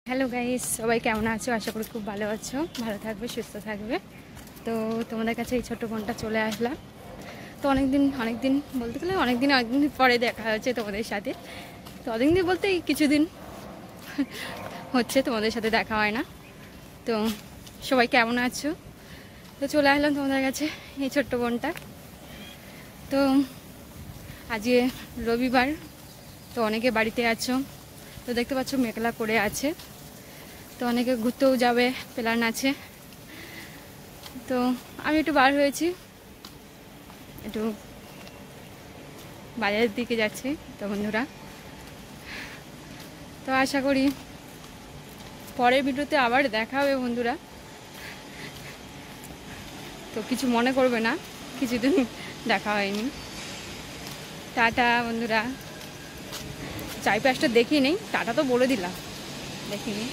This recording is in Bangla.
হ্যালো গাইস, সবাই কেমন আছো? আশা করি খুব ভালো আছো, ভালো থাকবে, সুস্থ থাকবে। তো তোমাদের কাছে এই ছোট্ট বোনটা চলে আসলাম। তো অনেকদিন বলতে গেলে অনেকদিন পরে দেখা হচ্ছে তোমাদের সাথে। তো অনেকদিন বলতে এই কিছুদিন হচ্ছে তোমাদের সাথে দেখা হয় না। তো সবাই কেমন আছো? তো চলে আসলাম তোমাদের কাছে এই ছোট্ট বোনটা। তো আজকে রবিবার, তো অনেকে বাড়িতে আছো। তো দেখতে পাচ্ছ মেঘলা করে আছে, তো অনেকে ঘুরতেও যাবে, প্ল্যান আছে। তো আমি একটু বার হয়েছি, একটু বাজারের দিকে যাচ্ছি। তো বন্ধুরা, তো আশা করি পরের ভিডিওতে আবার দেখা হবে বন্ধুরা। তো কিছু মনে করবে না, কিছুদিন দেখা হয়নি। টাটা বন্ধুরা। চারিপাশটা দেখি নেই, টাটা তো বলে দিলাম, দেখিনি।